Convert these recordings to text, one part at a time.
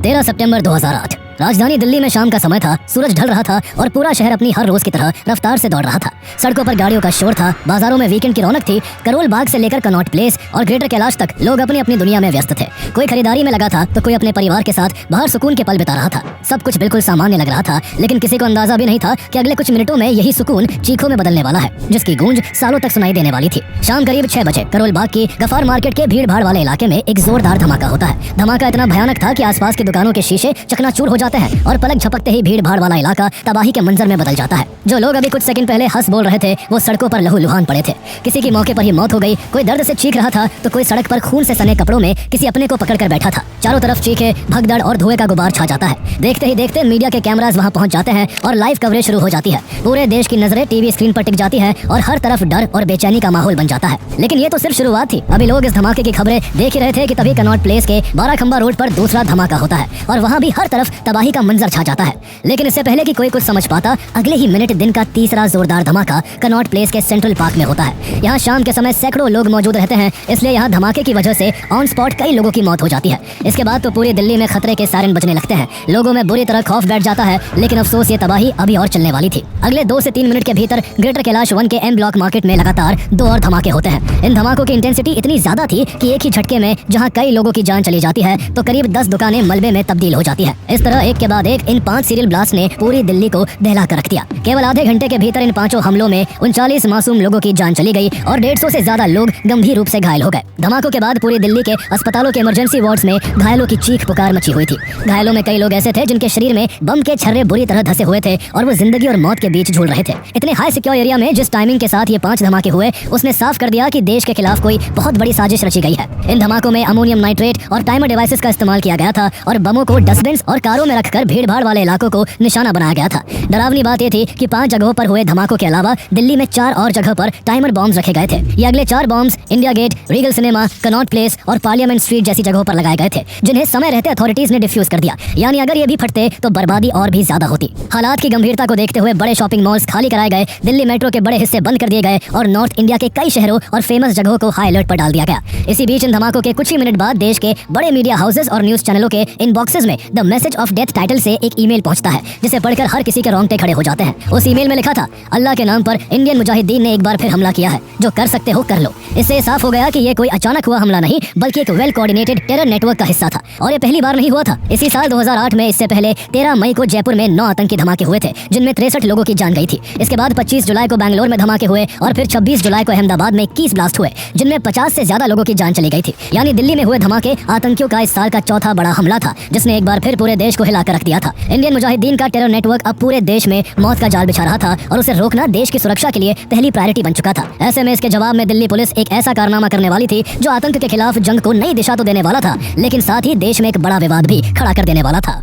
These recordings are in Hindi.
13 सितंबर 2008 राजधानी दिल्ली में शाम का समय था। सूरज ढल रहा था और पूरा शहर अपनी हर रोज की तरह रफ्तार से दौड़ रहा था। सड़कों पर गाड़ियों का शोर था, बाजारों में वीकेंड की रौनक थी। करोल बाग से लेकर कनॉट प्लेस और ग्रेटर कैलाश तक लोग अपनी अपनी दुनिया में व्यस्त थे। कोई खरीदारी में लगा था तो कोई अपने परिवार के साथ बाहर सुकून के पल बिता रहा था। सब कुछ बिल्कुल सामान्य लग रहा था, लेकिन किसी को अंदाजा भी नहीं था कि अगले कुछ मिनटों में यही सुकून चीखों में बदलने वाला है, जिसकी गूंज सालों तक सुनाई देने वाली थी। शाम करीब 6 बजे करोल बाग की गफार मार्केट के भीड़ भाड़ वाले इलाके में एक जोरदार धमाका होता है। धमाका इतना भयानक था कि आसपास की दुकानों के शीशे चकनाचूर हो जाते हैं और पलक झपकते ही भीड़ भाड़ वाला इलाका तबाही के मंजर में बदल जाता है। जो लोग अभी कुछ सेकंड पहले हंस बोल रहे थे वो सड़कों पर लहूलुहान पड़े थे। किसी की मौके पर ही मौत हो गई, कोई दर्द से चीख रहा था तो कोई सड़क पर खून से सने कपड़ों में किसी अपने को पकड़ कर बैठा था। चारों तरफ चीखे, भगदड़ और धुएं का गुबार छा जाता है। देखते ही देखते मीडिया के कैमरास वहां पहुंच जाते हैं और लाइव कवरेज शुरू हो जाती है। पूरे देश की नजरें टीवी स्क्रीन पर टिक जाती है और हर तरफ डर और बेचैनी का माहौल बन जाता है। लेकिन ये तो सिर्फ शुरुआत थी। अभी लोग इस धमाके की खबरें देख ही रहे थे कि तभी कनॉट प्लेस के 12 खंबा रोड पर दूसरा धमाका होता है और वहाँ भी हर तरफ तबाही का मंजर छा जाता है। लेकिन इससे पहले कि कोई कुछ समझ पाता, अगले ही मिनट दिन का तीसरा जोरदार धमाका कनॉट प्लेस के सेंट्रल पार्क में होता है। यहाँ शाम के समय सैकड़ों लोग मौजूद रहते हैं, इसलिए यहाँ धमाके की वजह से ऑन स्पॉट कई लोगों की मौत हो जाती है। इसके बाद तो पूरी दिल्ली में खतरे के सायरन बजने लगते हैं। लोगों में बुरी तरह खौफ बैठ जाता है, लेकिन अफसोस ये तबाही अभी और चलने वाली थी। अगले 2 से 3 मिनट के भीतर ग्रेटर कैलाश 1 के एम ब्लॉक मार्केट में लगातार 2 और धमाके होते हैं। इन धमाकों की इंटेंसिटी इतनी ज्यादा थी कि एक ही झटके में जहाँ कई लोगों की जान चली जाती है तो करीब 10 दुकानें मलबे में तब्दील हो जाती है। इस तरह एक के बाद एक इन 5 सीरियल ब्लास्ट ने पूरी दिल्ली को दहला कर रख दिया। केवल आधे घंटे के भीतर इन 5 हमलों में 39 मासूम लोगों की जान चली गई और 150 से ज्यादा लोग गंभीर रूप से घायल हो गए। धमाकों के बाद पूरी दिल्ली के अस्पतालों के इमरजेंसी वार्ड्स में घायलों की चीख पुकार मची हुई थी। घायलों में कई लोग ऐसे थे जिनके शरीर में बम के छर्रे बुरी तरह धसे हुए थे और वो जिंदगी और मौत के बीच झूल रहे थे। इतने हाई सिक्योर एरिया में जिस टाइमिंग के साथ ये 5 धमाके हुए, उसने साफ कर दिया कि देश के खिलाफ कोई बहुत बड़ी साजिश रची गई है। इन धमाकों में अमोनियम नाइट्रेट और टाइमर डिवाइसेस का इस्तेमाल किया गया था और बमों को डस्टबिन और कारों में रखकर भीड़ भाड़ वाले इलाकों को निशाना बनाया गया था। डरावनी बात यह थी कि 5 जगहों पर हुए धमाकों के अलावा दिल्ली में 4 और जगह पर टाइमर बॉम्ब्स रखे गए थे। ये अगले 4 bombs India Gate, Regal Cinema, Connaught Place और पार्लियामेंट स्ट्रीट जैसी जगहों पर लगाए गए थे, जिन्हें समय रहते अथॉरिटीज ने डिफ्यूज कर दिया। यानी अगर ये भी फटते तो बर्बादी और भी ज्यादा होती। हालात की गंभीरता को देखते हुए बड़े शॉपिंग मॉल्स खाली कराए गए, दिल्ली मेट्रो के बड़े हिस्से बंद कर दिए गए और नॉर्थ इंडिया के कई शहरों और फेमस जगहों को हाई अलर्ट पर डाल दिया गया। इसी बीच इन धमाकों के कुछ ही मिनट बाद देश के बड़े मीडिया हाउसेस और न्यूज चैनलों के इनबॉक्सेस में the message of death title से एक ईमेल पहुंचता है, जिसे पढ़कर हर किसी के रोंगटे खड़े हो जाते हैं। उस ईमेल में लिखा था, अल्लाह के नाम पर इंडियन मुजाहिदीन ने एक बार फिर हमला किया है, जो कर सकते हो कर लो। इससे साफ हो गया कि ये कोई अचानक हुआ हमला नहीं, बल्कि एक वेल कोऑर्डिनेटेड टेरर नेटवर्क का हिस्सा था। और ये पहली बार नहीं हुआ था। इसी साल 2008 में इससे पहले 13 मई को जयपुर में 9 आतंकी धमाके हुए थे, जिनमें 63 लोगों की जान गई थी। इसके बाद 25 जुलाई को बैंगलोर में धमाके हुए और फिर 26 जुलाई को अहमदाबाद में 21 ब्लास्ट हुए, जिनमें 50 से ज्यादा लोगों की जान चली गई थी। यानी दिल्ली में हुए धमाके आतंकियों का इस साल का चौथा बड़ा हमला था, जिसने एक बार फिर पूरे देश को हिलाकर रख दिया था। इंडियन मुजाहिदीन का टेरर नेटवर्क अब पूरे देश में मौत का जाल बिछा रहा था और उसे रोकना देश की सुरक्षा के लिए पहली प्रायोरिटी बन चुका था। ऐसे में इसके जवाब में दिल्ली पुलिस एक ऐसा कारनामा करने वाली थी जो आतंक के खिलाफ जंग को नई दिशा तो देने वाला था, लेकिन साथ ही देश में एक बड़ा विवाद भी खड़ा कर देने वाला था।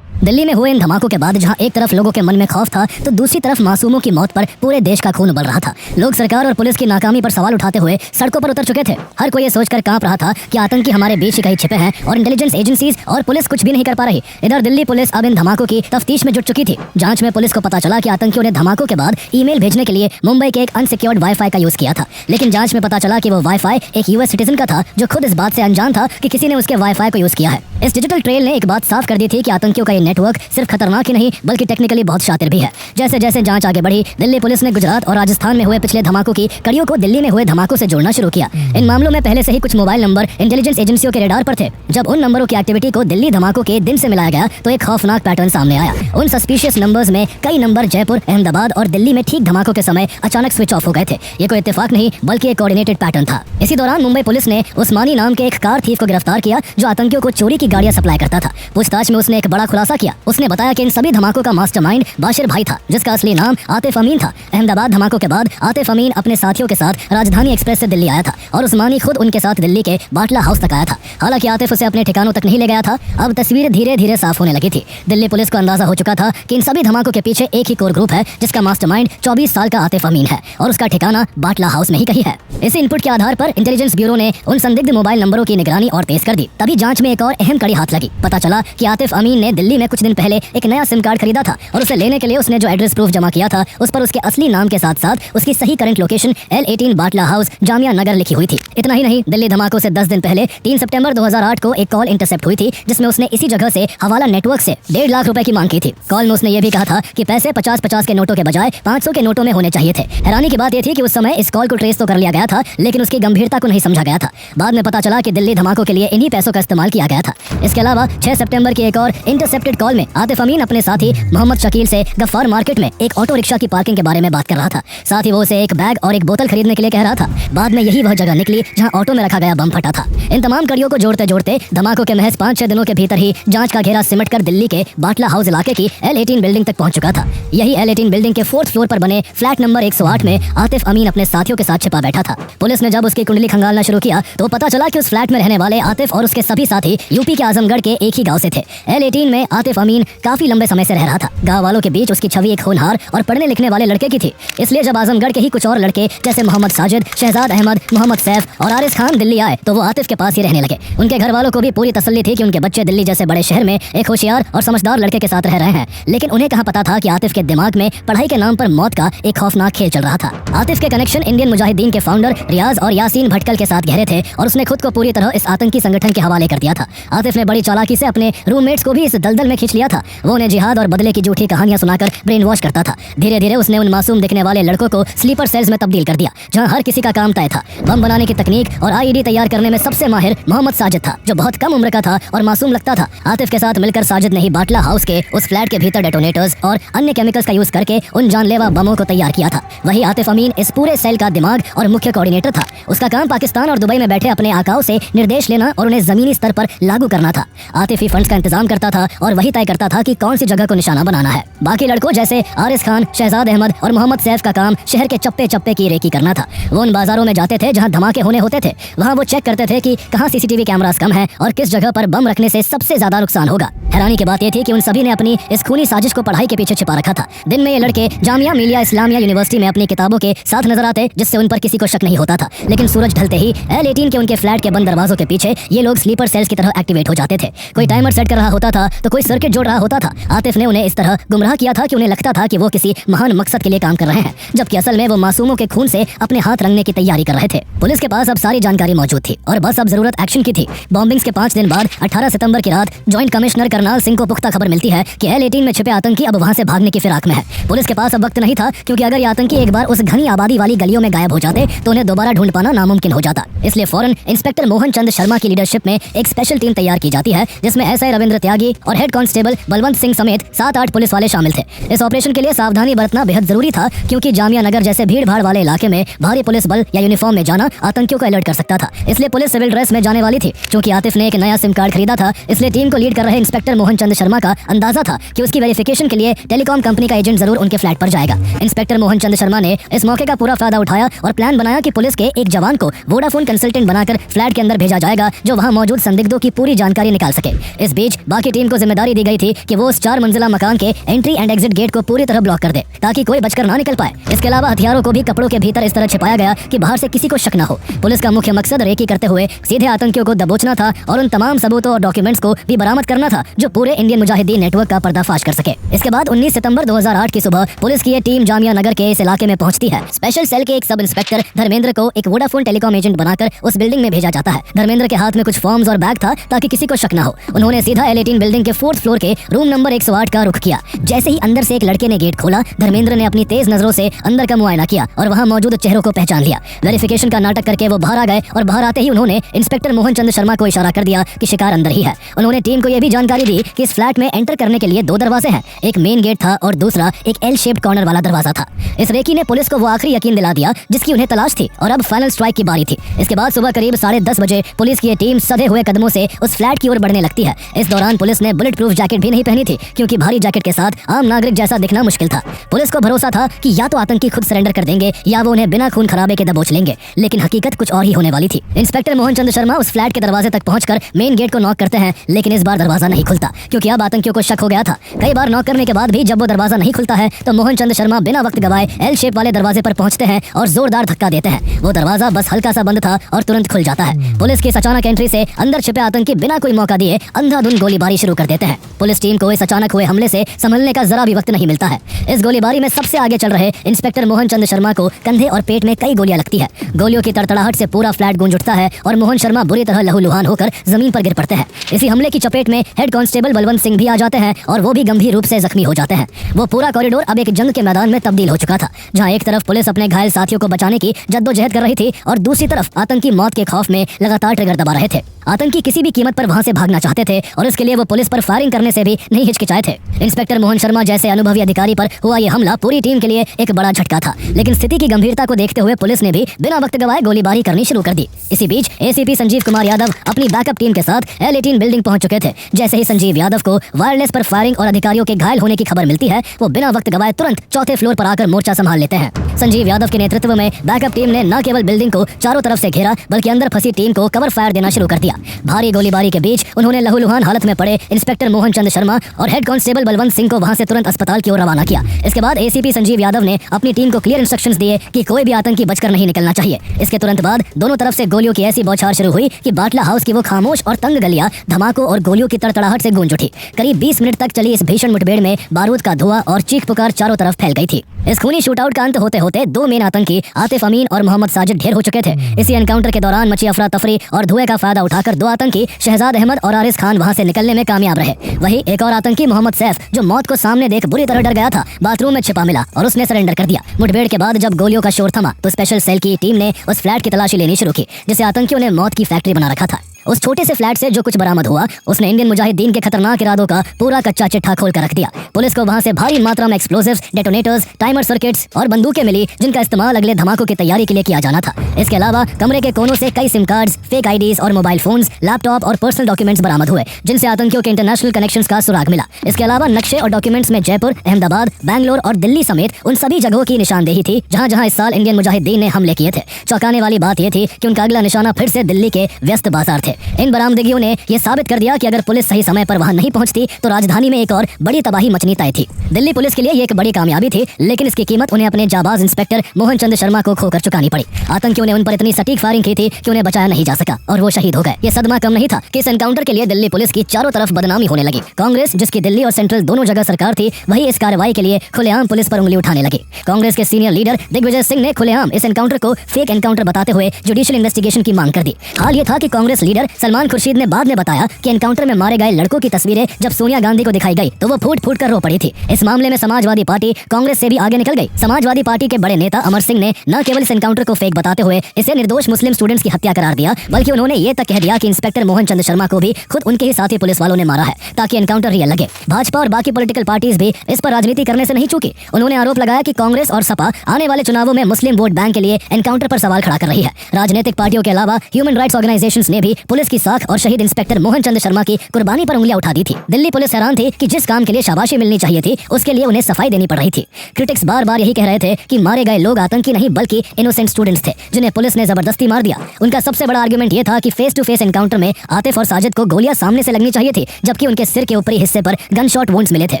दिल्ली में हुए इन धमाकों के बाद जहां एक तरफ लोगों के मन में खौफ था तो दूसरी तरफ मासूमों की मौत पर पूरे देश का खून उबल रहा था। लोग सरकार और पुलिस की नाकामी पर सवाल उठाते हुए सड़कों पर उतर चुके थे। हर कोई ये सोचकर कांप रहा था कि आतंकी हमारे बीच ही कहीं छिपे हैं और इंटेलिजेंस एजेंसीज और पुलिस कुछ भी नहीं कर पा रही। इधर दिल्ली पुलिस अब इन धमाकों की तफ्तीश में जुट चुकी थी। जांच में पुलिस को पता चला कि आतंकियों ने धमाकों के बाद ईमेल भेजने के लिए मुंबई के एक अनसिक्योर्ड वाईफाई का यूज किया था। लेकिन जांच में पता चला कि वो वाईफाई एक यूएस सिटीजन का था, जो खुद इस बात से अनजान था कि किसी ने उसके वाईफाई को यूज किया है। इस डिजिटल ट्रेल ने एक बात साफ कर दी थी कि आतंकियों का ये नेटवर्क सिर्फ खतरनाक ही नहीं बल्कि टेक्निकली बहुत शातिर भी है। जैसे जैसे जांच आगे बढ़ी, दिल्ली पुलिस ने गुजरात और राजस्थान में हुए पिछले धमाकों की कड़ियों को दिल्ली में हुए धमाकों से जोड़ना शुरू किया। इन मामलों में पहले से ही कुछ मोबाइल नंबर इंटेलिजेंस एजेंसियों के रेडार पर थे। जब उन नंबरों की एक्टिविटी को दिल्ली धमाकों के दिन से मिलाया गया तो एक खौफनाक पैटर्न सामने आया। उन सस्पिशियस नंबर्स में कई नंबर जयपुर, अहमदाबाद और दिल्ली में ठीक धमाकों के समय अचानक स्विच ऑफ हो गए थे। ये कोई इत्तेफाक नहीं बल्कि एक कोऑर्डिनेटेड पैटर्न था। इसी दौरान मुंबई पुलिस ने उस्मानी नाम के एक कार थीफ को गिरफ्तार किया, जो आतंकियों को चोरी की गाड़ियां सप्लाई करता था। पूछताछ में उसने एक बड़ा खुलासा किया। उसने बताया कि इन सभी धमाकों का मास्टरमाइंड बाशिर भाई था, जिसका असली नाम आतिफ अमीन था। अहमदाबाद धमाकों के बाद आतिफ अमीन अपने साथियों के साथ राजधानी एक्सप्रेस से दिल्ली आया था और उस्मानी खुद उनके साथ दिल्ली के बाटला हाउस तक आया था। हालांकि आतिफ उसे अपने ठिकानों तक नहीं ले गया था। अब तस्वीर धीरे धीरे साफ होने लगी थी। दिल्ली पुलिस को अंदाजा हो चुका था कि इन सभी धमाकों के पीछे एक ही कोर ग्रुप है, जिसका मास्टरमाइंड 24 साल का आतिफ अमीन है और उसका ठिकाना बाटला हाउस में ही कहीं है। इसी इनपुट के आधार पर इंटेलिजेंस ब्यूरो ने उन संदिग्ध मोबाइल नंबरों की निगरानी और तेज कर दी। तभी जांच में एक और अहम कड़ी हाथ लगी। पता चला कि आतिफ अमीन ने दिल्ली ने कुछ दिन पहले एक नया सिम कार्ड खरीदा था और उसे लेने के लिए उसने जो एड्रेस प्रूफ जमा किया था उस पर उसके असली नाम के साथ साथ उसकी सही करंट लोकेशन L18 बाटला हाउस जामिया नगर लिखी हुई थी। इतना ही नहीं, दिल्ली धमाकों से 10 दिन पहले 3 सितंबर 2008 को एक कॉल इंटरसेप्ट हुई थी जिसमें उसने इसी जगह से हवाला नेटवर्क से 1.5 लाख रुपए की मांग की थी। कॉल में उसने ये भी कहा था कि पैसे 50-50 के नोटों के बजाय 500 के नोटों में होने चाहिए थे। हैरानी की बात यह थी कि उस समय इस कॉल को ट्रेस तो कर लिया गया था लेकिन उसकी गंभीरता को नहीं समझा गया था। बाद में पता चला कि दिल्ली धमाकों के लिए इन्हीं पैसों का इस्तेमाल किया गया था। इसके अलावा 6 सितंबर की एक और इंटरसेप्टेड कॉल में आतिफ अमीन अपने साथी मोहम्मद शकील से गफ्फार मार्केट में एक ऑटो रिक्शा की पार्किंग के बारे में बात कर रहा था। साथ ही वो उसे एक बैग और एक बोतल खरीदने के लिए कह रहा था। बाद में यही वह जगह निकली जहां ऑटो में रखा गया बम फटा था। इन तमाम कड़ियों को जोड़ते जोड़ते धमाकों के महज 5-6 दिनों के भीतर ही जांच का घेरा सिमट कर दिल्ली के बाटला हाउस इलाके की L18 बिल्डिंग तक पहुंच चुका था। यही L18 बिल्डिंग के 4th फ्लोर पर बने फ्लैट नंबर 108 में आतिफ अमीन अपने साथियों के साथ छिपा बैठा था। पुलिस ने जब उसकी कुंडली खंगालना शुरू किया तो पता चला कि उस फ्लैट में रहने वाले आतिफ और उसके सभी साथी यूपी के आजमगढ़ के एक ही गांव से थे। L18 में आतिफ अमीन काफी लंबे समय से रह रहा था। गांव वालों के बीच उसकी छवि एक होनहार और पढ़ने लिखने वाले लड़के की थी। इसलिए जब आजमगढ़ के ही कुछ और लड़के जैसे मोहम्मद साजिद, शहजाद अहमद, मोहम्मद सैफ और आरिस खान दिल्ली आए तो वो आतिफ के पास ही रहने लगे। उनके घर वालों को भी पूरी तसल्ली थी कि उनके बच्चे दिल्ली जैसे बड़े शहर में एक होशियार और समझदार लड़के के साथ रह रहे हैं। लेकिन उन्हें कहाँ पता था कि आतिफ के दिमाग में पढ़ाई के नाम पर मौत का एक खौफनाक खेल चल रहा था। आतिफ के कनेक्शन इंडियन मुजाहिदीन के फाउंडर रियाज और यासीन भटकल के साथ गहरे थे और उसने खुद को पूरी तरह इस आतंकी संगठन के हवाले कर दिया था। आतिफ ने बड़ी चालाकी से अपने रूममेट्स को भी इस दलदल में खींच लिया था। वो उन्हें जिहाद और बदले की झूठी कहानियां सुनाकर ब्रेन वॉश करता था। धीरे धीरे उसने उन मासूम दिखने वाले लड़कों को स्लीपर सेल्स में तब्दील कर दिया जहां हर किसी का काम तय था। बम बनाने की तकनीक और आईडी तैयार करने में सबसे माहिर मोहम्मद साजिद था जो बहुत कम उम्र का था और मासूम लगता था। आतिफ के साथ मिलकर साजिद ने ही बाटला हाउस के उस फ्लैट के भीतर डेटोनेटर्स और अन्य केमिकल्स का यूज करके उन जानलेवा बमों को तैयार किया था। वही आतिफ अमीन इस पूरे सेल का दिमाग और मुख्य कोऑर्डिनेटर था। उसका काम पाकिस्तान और दुबई में बैठे अपने आकाओं से निर्देश लेना और उन्हें जमीनी स्तर पर लागू करना था। आतिफ ही फंड्स का इंतजाम करता था और वही तय करता था कि कौन सी जगह को निशाना बनाना है। बाकी लड़कों जैसे आरिस खान, शहजाद अहमद और मोहम्मद सैफ का काम शहर के चप्पे चप्पे की रेकी करना था। वो उन बाजारों में जाते थे जहां धमाके होने होते थे। वहां वो चेक करते थे कि कहां सीसीटीवी कैमरास कम है और किस जगह पर बम रखने से सबसे ज्यादा नुकसान होगा। हैरानी की बात यह थी कि उन सभी ने अपनी इस खूनी साजिश को पढ़ाई के पीछे छिपा रखा था। दिन में ये लड़के जामिया मिलिया इस्लामिया यूनिवर्सिटी में अपनी किताबों के साथ नजर आते जिससे उन पर किसी को शक नहीं होता था। लेकिन सूरज ढलते ही L18 के उनके फ्लैट के बंद दरवाजों के पीछे ये लोग स्लीपर सेल्स की तरह एक्टिवेट हो जाते थे। कोई टाइमर सेट कर रहा होता था तो कोई सर्किट जोड़ रहा होता था। आतिफ ने उन्हें इस तरह गुमराह किया था कि उन्हें लगता था कि वो किसी महान मकसद के लिए काम कर रहे हैं, जबकि असल में वो मासूमों के खून से अपने हाथ रंगने की तैयारी कर रहे थे। पुलिस के पास अब सारी जानकारी मौजूद थी और बस अब जरूरत एक्शन की थी। बॉम्बिंग्स के 5 दिन बाद 18 सितंबर की रात जॉइंट कमिश्नर करनाल सिंह को पुख्ता खबर मिलती है कि L18 में छिपे आतंकी अब वहां से भागने की फिराक में है। पुलिस के पास अब वक्त नहीं था क्योंकि अगर ये आतंकी एक बार उस घनी आबादी वाली गलियों में गायब हो जाते तो उन्हें दोबारा ढूंढ पाना नामुमकिन हो जाता। इसलिए फौरन इंस्पेक्टर मोहन चंद शर्मा की लीडरशिप में एक स्पेशल टीम तैयार की जाती है जिसमें SI रविंद्र त्यागी और हेड कांस्टेबल बलवंत सिंह समेत 7-8 पुलिस वाले शामिल थे। इस ऑपरेशन के लिए सावधानी बरतना बेहद जरूरी था क्योंकि जामिया नगर जैसे भीड़ भाड़ वाले इलाके में भारी पुलिस बल या यूनिफॉर्म में जाना आतंकियों को अलर्ट कर सकता था। इसलिए पुलिस सिविल ड्रेस में जाने वाली थी। चूंकि आतिफ ने एक नया सिम कार्ड खरीदा था इसलिए टीम को लीड कर रहे इंस्पेक्टर मोहन चंद शर्मा का अंदाजा था कि उसकी वेरिफिकेशन के लिए टेलीकॉम कंपनी का एजेंट जरूर उनके फ्लैट पर जाएगा। इंस्पेक्टर मोहन चंद शर्मा ने इस मौके का पूरा फायदा उठाया और प्लान बनाया कि पुलिस के एक जवान को वोडाफोन कंसल्टेंट बनाकर फ्लैट के अंदर भेजा जाएगा जो वहां मौजूद संदिग्धों की पूरी जानकारी निकाल सके। इस बीच बाकी टीम को जिम्मेदारी दी गई थी कि वो उस 4 मंजिला मकान के एंट्री एंड एग्जिट गेट को पूरी तरह ब्लॉक कर दे ताकि कोई बचकर ना निकल पाए। इसके अलावा हथियारों को भी कपड़ों के भीतर इस तरह छिपाया गया कि बाहर से किसी को शक न हो। पुलिस का मुख्य मकसद रेकी करते हुए सीधे आतंकियों को दबोचना था और उन तमाम सबूतों और डॉक्यूमेंट्स को भी बरामद करना था जो पूरे इंडियन मुजाहिदीन नेटवर्क का पर्दाफाश कर सके। इसके बाद 19 सितंबर 2008 की सुबह पुलिस की ये टीम जामिया नगर के इस इलाके में पहुंचती है। स्पेशल सेल के एक सब इंस्पेक्टर धर्मेंद्र को एक वोडाफोन टेलीकॉम एजेंट बनाकर उस बिल्डिंग में भेजा जाता है। धर्मेंद्र के हाथ में कुछ फॉर्म्स और बैग था ताकि किसी को शक न हो। उन्होंने सीधा L18 बिल्डिंग के 4th फ्लोर के रूम नंबर 108 का रुख किया। जैसे ही अंदर से एक लड़के ने गेट खोला, धर्मेंद्र ने अपनी तेज नजरों से अंदर का मुआयना किया और वहां मौजूद चेहरों को पहचान लिया। वेरिफिकेशन का नाटक करके वो बाहर आ गए और बाहर आते ही उन्होंने इंस्पेक्टर मोहन चंद शर्मा को इशारा कर दिया कि शिकार अंदर ही है। उन्होंने टीम को यह भी जानकारी दी कि इस फ्लैट में एंटर करने के लिए 2 दरवाजे हैं, एक मेन गेट था और दूसरा एक L शेप्ड कॉर्नर वाला दरवाजा था। इस रेकी ने पुलिस को वो आखिरी यकीन दिला दिया जिसकी उन्हें तलाश थी और अब फाइनल स्ट्राइक की बारी थी। इसके बाद सुबह करीब 10:30 बजे पुलिस की ये टीम सधे हुए कदमों से उस फ्लैट की ओर बढ़ने लगती है। इस दौरान पुलिस ने बुलेट प्रूफ जैकेट भी नहीं पहनी थी क्योंकि भारी जैकेट के साथ आम नागरिक जैसा दिखना मुश्किल था। पुलिस को भरोसा था कि या तो आतंकी खुद सरेंडर कर देंगे या वो उन्हें बिना खून खराबे के दबोच लेंगे, लेकिन हकीकत कुछ और ही होने वाली थी। इंस्पेक्टर मोहन चंद शर्मा उस फ्लैट के दरवाजे तक पहुंचकर मेन गेट को नॉक करते हैं, लेकिन इस बार दरवाजा नहीं खुलता क्योंकि अब आतंकियों को शक हो गया था। कई बार नॉक करने के बाद भी जब वो दरवाजा नहीं खुलता है तो मोहन चंद शर्मा बिना वक्त गवाए L शेप वाले दरवाजे पर पहुंचते हैं और जोरदार धक्का देते हैं। वो दरवाजा बस हल्का सा बंद था और तुरंत खुल जाता है। पुलिस की इस अचानक एंट्री से अंदर छिपे आतंकी बिना कोई मौका दिए अंधाधुंध गोलीबारी शुरू कर देते हैं। हैं। पुलिस टीम को इस अचानक हुए हमले से संभलने का जरा भी वक्त नहीं मिलता है। इस गोलीबारी में सबसे आगे चल रहे इंस्पेक्टर मोहन चंद शर्मा को कंधे और पेट में कई गोलियां लगती है। गोलियों की तड़तड़ाहट से पूरा फ्लैट गूंज उठता है और मोहन शर्मा बुरी तरह लहूलुहान होकर जमीन पर गिर पड़ते हैं। इसी हमले की चपेट में हेड कांस्टेबल बलवंत सिंह भी आ जाते हैं और वो भी गंभीर रूप से जख्मी हो जाते हैं। वो पूरा कॉरिडोर अब एक जंग के मैदान में तब्दील हो चुका था, जहां एक तरफ पुलिस अपने घायल साथियों को बचाने की जद्दोजहद कर रही थी और दूसरी तरफ आतंकी मौत के खौफ में लगातार ट्रिगर दबा रहे थे। आतंकी किसी भी कीमत पर वहां से भागना चाहते थे और इसके लिए वो पुलिस पर फायरिंग करने से भी नहीं हिचकिचाए थे। इंस्पेक्टर मोहन शर्मा जैसे अनुभवी अधिकारी पर हुआ ये हमला पूरी टीम के लिए एक बड़ा झटका था, लेकिन स्थिति की गंभीरता को देखते हुए पुलिस ने भी बिना वक्त गवाए गोलीबारी करनी शुरू कर दी। इसी बीच एसीपी संजीव कुमार यादव अपनी बैकअप टीम के साथ L18 बिल्डिंग पहुंच चुके थे। जैसे ही संजीव यादव को वायरलेस पर फायरिंग और अधिकारियों के घायल होने की खबर मिलती है, वो बिना वक्त गवाए तुरंत चौथे फ्लोर पर आकर मोर्चा संभाल लेते हैं। संजीव यादव के नेतृत्व में बैकअप टीम ने न केवल बिल्डिंग को चारों तरफ से घेरा, बल्कि अंदर फंसी टीम को कवर फायर देना शुरू कर दिया। भारी गोलीबारी के बीच उन्होंने लहूलुहान हालत में पड़े इंस्पेक्टर मोहन चंद शर्मा और हेड कांस्टेबल बलवंत सिंह को वहां से तुरंत अस्पताल की ओर रवाना किया। इसके बाद एसीपी संजीव यादव ने अपनी टीम को क्लियर इंस्ट्रक्शंस दिए कि कोई भी आतंकी बचकर नहीं निकलना चाहिए। इसके तुरंत बाद दोनों तरफ से गोलियों की ऐसी बौछार शुरू हुई कि बाटला हाउस की वो खामोश और तंग गलियां धमाकों और गोलियों की तड़तड़ाहट से गूंज उठी। करीब 20 मिनट तक चली इस भीषण मुठभेड़ में बारूद का धुआं और चीख पुकार चारों तरफ फैल गई थी। इस खूनी शूटआउट का अंत होते होते दो मेन आतंकी आतिफ अमीन और मोहम्मद साजिद ढेर हो चुके थे। इसी एनकाउंटर के दौरान मची अफरा तफरी और धुएं का फायदा उठाकर दो आतंकी शहजाद अहमद और आरिस खान वहां से निकलने में कामयाब रहे। वहीं एक और आतंकी मोहम्मद सैफ, जो मौत को सामने देख बुरी तरह डर गया था, बाथरूम में छिपा मिला और उसने सरेंडर कर दिया। मुठभेड़ के बाद जब गोलियों का शोर थमा तो स्पेशल सेल की टीम ने उस फ्लैट की तलाशी लेनी शुरू की, जिसे आतंकियों ने मौत की फैक्ट्री बना रखा था। उस छोटे से फ्लैट से जो कुछ बरामद हुआ, उसने इंडियन मुजाहिदीन के खतरनाक इरादों का पूरा कच्चा चिट्ठा खोल कर रख दिया। पुलिस को वहां से भारी मात्रा में एक्सप्लोजिव्स, डेटोनेटर्स, टाइमर सर्किट्स और बंदूकें मिली, जिनका इस्तेमाल अगले धमाकों की तैयारी के लिए किया जाना था। इसके अलावा कमरे के कोनों से कई सिम कार्ड्स, फेक आईडीज और मोबाइल फोन्स, लैपटॉप और पर्सनल डॉक्यूमेंट्स बरामद हुए, जिनसे आतंकियों के इंटरनेशनल कनेक्शंस का सुराग मिला। इसके अलावा नक्शे और डॉक्यूमेंट्स में जयपुर, अहमदाबाद, बैंगलोर और दिल्ली समेत उन सभी जगहों की निशानदेही थी जहां जहां इस साल इंडियन मुजाहिदीन ने हमले किए थे। चौंकाने वाली बात यह थी कि उनका अगला निशाना फिर से दिल्ली के व्यस्त बाजार थे। इन बरामदगी ने यह साबित कर दिया कि अगर पुलिस सही समय पर वहां नहीं पहुंचती तो राजधानी में एक और बड़ी तबाही मचनी तय थी। दिल्ली पुलिस के लिए यह एक बड़ी कामयाबी थी, लेकिन इसकी कीमत उन्हें अपने जाबाज इंस्पेक्टर मोहन चंद शर्मा को खोकर चुकानी पड़ी। आतंकियों ने उन पर इतनी सटीक फायरिंग की थी कि उन्हें बचाया नहीं जा सका और वो शहीद हो गए। ये सदमा कम नहीं था कि इस एनकाउंटर के लिए दिल्ली पुलिस की चारों तरफ बदनामी होने लगी। कांग्रेस, जिसकी दिल्ली और सेंट्रल दोनों जगह सरकार थी, वही इस कार्रवाई के लिए खुलेआम पुलिस पर उंगली उठाने लगी। कांग्रेस के सीनियर लीडर दिग्विजय सिंह ने खुलेआम इस एनकाउंटर को फेक एनकाउंटर बताते हुए जुडिशियल इन्वेस्टिगेशन की मांग कर दी। हाल ये था कि कांग्रेस लीडर सलमान खुर्शीद ने बाद में बताया कि एनकाउंटर में मारे गए लड़कों की तस्वीरें जब सोनिया गांधी को दिखाई गई तो वो फूट फूट कर रो पड़ी थी। इस मामले में समाजवादी पार्टी कांग्रेस से भी आगे निकल गई। समाजवादी पार्टी के बड़े नेता अमर सिंह ने न केवल इस एनकाउंटर को फेक बताते हुए इसे निर्दोष मुस्लिम स्टूडेंट्स की हत्या करार दिया, बल्कि उन्होंने ये तक कह दिया कि इंस्पेक्टर मोहन चंद शर्मा को भी खुद उनके ही साथी पुलिस वालों ने मारा है, ताकि एनकाउंटर रियल लगे। भाजपा और बाकी पॉलिटिकल पार्टीज भी इस पर राजनीति करने से नहीं चूकी। उन्होंने आरोप लगाया कि कांग्रेस और सपा आने वाले चुनावों में मुस्लिम वोट बैंक के लिए एनकाउंटर पर सवाल खड़ा कर रही है। राजनीतिक पार्टियों के अलावा ह्यूमन राइट्स ऑर्गेनाइजेशंस ने भी पुलिस की साख और शहीद इंस्पेक्टर मोहन चंद शर्मा की कुर्बानी पर उंगलियां उठा दी थी। दिल्ली पुलिस हैरान थी कि जिस काम के लिए शाबाशी मिलनी चाहिए थी, उसके लिए उन्हें सफाई देनी पड़ रही थी। क्रिटिक्स बार बार यही कह रहे थे कि मारे गए लोग आतंकी नहीं बल्कि इनोसेंट स्टूडेंट्स थे, जिन्हें पुलिस ने जबरदस्ती मार दिया। उनका सबसे बड़ा आर्गुमेंट यह था कि फेस टू फेस एनकाउंटर में आतिफ और साजिद को गोलियां सामने से लगनी चाहिए थी, जबकि उनके सिर के ऊपरी हिस्से पर गन शॉट वुंड्स मिले थे।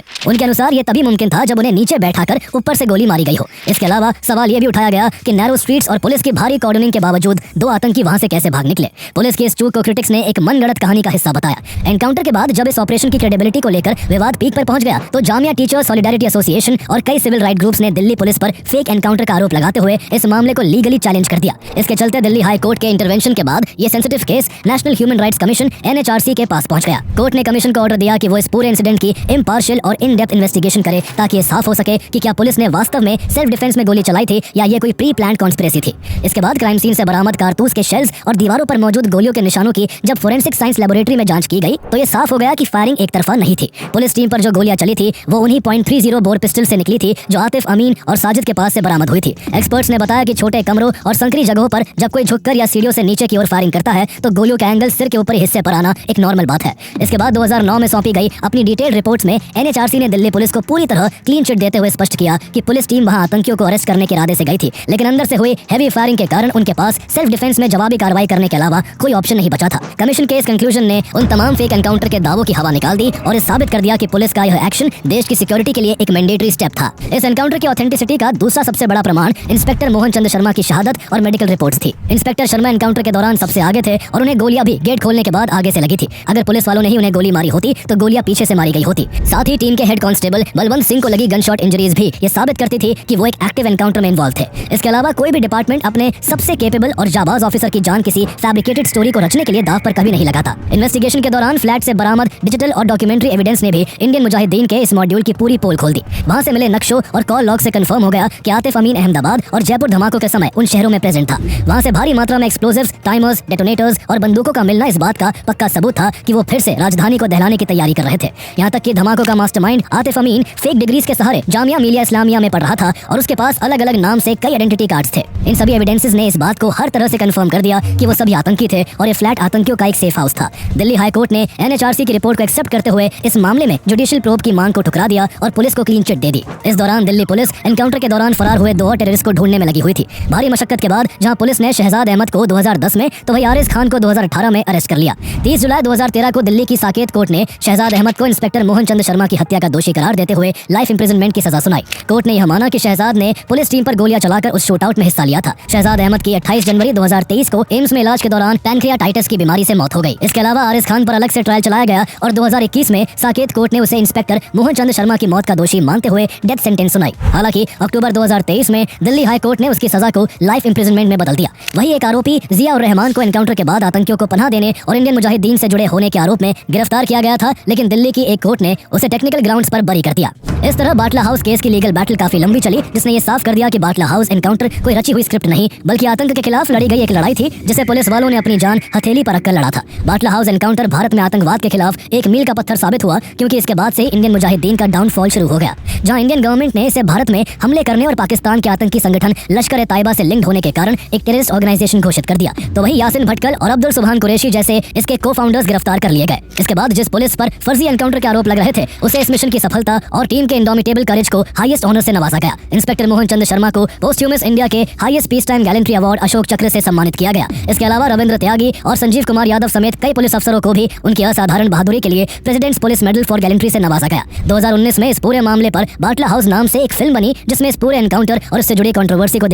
उनके अनुसार यह तभी मुमकिन था जब उन्हें नीचे बैठाकर ऊपर से गोली मारी गई हो। इसके अलावा सवाल यह भी उठाया गया कि नैरो स्ट्रीट्स और पुलिस की भारी कॉर्डनिंग के बावजूद दो आतंकी वहां से कैसे भाग निकले। पुलिस की इस चूक को क्रिटिक्स ने एक मनगढ़ंत कहानी का हिस्सा बताया। एनकाउंटर के बाद जब इस ऑपरेशन की क्रेडिबिलिटी को लेकर विवाद पीक पर पहुंच गया तो जामिया टीचर्स सॉलिडारिटी एसोसिएशन और कई सिविल राइट ग्रुप्स ने दिल्ली पुलिस पर फेक एनकाउंटर का आरोप लगाते हुए इस मामले को लीगली चैलेंज कर दिया। इसके चलते दिल्ली हाई कोर्ट के इंटरवेंशन के बाद ये sensitive case national human rights commission NHRC के पास पहुंच गया। कोर्ट ने कमीशन को ऑर्डर दिया कि वो इस पूरे इंसिडेंट की इम्पार्शियल और इन डेप्थ इन्वेस्टिगेशन करे, ताकि ये साफ हो सके कि क्या पुलिस ने वास्तव में सेल्फ डिफेंस में गोली चलाई थी या ये कोई प्री प्लान्ड कॉन्स्पिरेसी थी। इसके बाद क्राइम सीन से बरामद कारतूस के शेल्स और दीवारों पर मौजूद गोलियों के निशानों की जब फोरेंसिक साइंस लेबोरेटरी में जांच की गई तो ये साफ हो गया कि फायरिंग एक तरफा नहीं थी। पुलिस टीम पर जो गोलियां चली थी वो उन्हीं .30 बोर पिस्टल से निकली थी जो आतिफ अमीन और साजिद के पास से बरामद हुई थी। एक्सपर्ट्स ने बताया कि छोटे कमरों और संकरी जगहों पर जब कोई झुककर या सीढ़ियों से नीचे की ओर फायरिंग करता है तो गोलियों का एंगल सिर के ऊपरी हिस्से पर आना एक नॉर्मल बात है। इसके बाद 2009 में सौंपी गई अपनी डिटेल्ड रिपोर्ट्स में NHRC ने दिल्ली पुलिस को पूरी तरह क्लीन चिट देते हुए स्पष्ट किया कि पुलिस टीम वहां आतंकियों को अरेस्ट करने के इरादे से गई थी, लेकिन अंदर से हुई हैवी फायरिंग के कारण उनके पास सेल्फ डिफेंस में जवाबी कार्रवाई करने के अलावा कोई ऑप्शन नहीं बचा। पहुंचा था। कमीशन के इस कंक्लूजन ने उन तमाम फेक एनकाउंटर के दावों की हवा निकाल दी और इस साबित कर दिया कि पुलिस का यह एक्शन देश की सिक्योरिटी के लिए एक मैंडेटरी स्टेप था। इस एनकाउंटर की ऑथेंटिसिटी का दूसरा सबसे बड़ा प्रमाण इंस्पेक्टर मोहन चंद शर्मा की शहादत और मेडिकल रिपोर्ट्स थी। इंस्पेक्टर शर्मा एनकाउंटर के दौरान सबसे आगे थे और उन्हें गोलियां भी गेट खोलने के बाद आगे से लगी थी। अगर पुलिस वालों ने ही उन्हें गोली मारी होती तो गोलियां पीछे से मारी गई होती। साथ ही टीम के हेड कांस्टेबल बलवंत सिंह को लगी गनशॉट इंजरीज भी ये साबित करती थी कि वो एक एक्टिव एनकाउंटर में इन्वॉल्व थे। इसके अलावा कोई भी डिपार्टमेंट अपने सबसे केपेबल और जाबाज ऑफिसर की जान किसी फैब्रिकेटेड स्टोरी को रचने के लिए दाव पर कभी नहीं लगाता। इन्वेस्टिगेशन के दौरान फ्लैट से बरामद डिजिटल और डॉक्यूमेंट्री एविडेंस ने भी इंडियन मुजाहिदीन के इस मॉड्यूल की पूरी पोल खोल दी। वहां से मिले नक्शों और कॉल लॉग से कंफर्म हो गया कि आतिफ अमीन अहमदाबाद और जयपुर धमाकों के समय उन शहरों में प्रेजेंट था। वहां से भारी मात्रा में एक्सप्लोजिव्स, टाइमर्स, डेटोनेटर्स और बंदूकों का मिलना इस बात का पक्का सबूत था कि वो फिर से राजधानी को दहलाने की तैयारी कर रहे थे। यहाँ तक कि धमाकों का मास्टरमाइंड आतिफ अमीन फेक डिग्रीज के सहारे जामिया मिलिया इस्लामिया में पढ़ रहा था और उसके पास अलग अलग नाम से कई आइडेंटिटी कार्ड्स थे। इन सभी एविडेंसेस ने इस बात को हर तरह से कंफर्म कर दिया कि वो सभी आतंकी थे और ये फ्लैट आतंकियों का एक सेफ हाउस था। दिल्ली हाई कोर्ट ने NHRC की रिपोर्ट को एक्सेप्ट करते हुए इस मामले में जुडिशियल प्रोब की मांग को ठुकरा दिया और पुलिस को क्लीन चिट दे दी। इस दौरान दिल्ली पुलिस एनकाउंटर के दौरान फरार हुए 2 और टेररिस्ट को ढूंढने में लगी हुई थी। भारी मशक्कत के बाद जहां पुलिस ने शहजाद अहमद को 2010 में तो वही आरिस खान को 2018 में अरेस्ट कर लिया। 30 जुलाई 2013 को दिल्ली की साकेत कोर्ट ने शहजाद अहमद को इंस्पेक्टर मोहन चंद शर्मा की हत्या का दोषी करार देते हुए लाइफ इंप्रिजनमेंट की सजा सुनाई। कोर्ट ने यह माना कि शहजाद ने पुलिस टीम पर गोलियां चलाकर उस शूटआउट में हिस्सा लिया था। शहजाद अहमद की 28 जनवरी 2023 को एम्स में इलाज के दौरान पैनक्रियाटाइटिस की बीमारी से मौत हो गई। इसके अलावा आरिस खान पर अलग से ट्रायल चलाया गया और 2021 में साकेत कोर्ट ने उसे इंस्पेक्टर मोहन चंद शर्मा की मौत का दोषी मानते हुए डेथ सेंटेंस सुनाई। हालांकि अक्टूबर 2023 में दिल्ली हाई कोर्ट ने उसकी सजा को लाइफ इंप्रिजनमेंट में बदल दिया। वही एक आरोपी जिया उर रहमान को एनकाउंटर के बाद आतंकियों को पनाह देने और इंडियन मुजाहिदीन से जुड़े होने के आरोप में गिरफ्तार किया गया था, लेकिन दिल्ली की एक कोर्ट ने उसे टेक्निकल ग्राउंड्स पर बरी कर दिया। इस तरह बाटला हाउस केस की लीगल बैटल काफी लंबी चली, जिसने ये साफ कर दिया कि बाटला हाउस एनकाउंटर कोई रची हुई स्क्रिप्ट नहीं बल्कि आतंक के खिलाफ लड़ी गई एक लड़ाई थी जिसे पुलिस वालों ने अपनी जान हथेली पर रखकर लड़ा था। बाटला हाउस एनकाउंटर भारत में आतंकवाद के खिलाफ एक मील का पत्थर साबित हुआ, क्योंकि इसके बाद से इंडियन मुजाहिदीन का डाउनफॉल शुरू हो गया। जहां इंडियन गवर्नमेंट ने इसे भारत में हमले करने और पाकिस्तान के आतंकी संगठन लश्कर-ए-तैयबा से लिंक्ड होने के कारण एक टेररिस्ट ऑर्गेनाइजेशन घोषित कर दिया, तो वही यासिन भटकल और अब्दुल सुभान कुरैशी जैसे इसके को-फाउंडर्स गिरफ्तार कर लिए गए। इसके बाद जिस पुलिस पर फर्जी एनकाउंटर के आरोप लग रहे थे उसे इस मिशन की सफलता और टीम के इंडोमिटेबल करेज को हाईएस्ट ऑनर से नवाजा गया। इंस्पेक्टर मोहन चंद शर्मा को पोस्ट्यूमस इंडिया के highest peace time gallantry award Ashok चक्र से सम्मानित किया गया। इसके अलावा रविंद्र त्यागी और संजीव कुमार यादव समेत कई पुलिस अफसरों को भी उनकी असाधारण बहादुरी के लिए presidents police medal for gallantry से नवाजा गया। 2019 में इस पूरे मामले पर बाटला हाउस नाम से एक फिल्म बनी जिसमें इस पूरे एनकाउंटर और इससे जुड़ी कंट्रोवर्सी को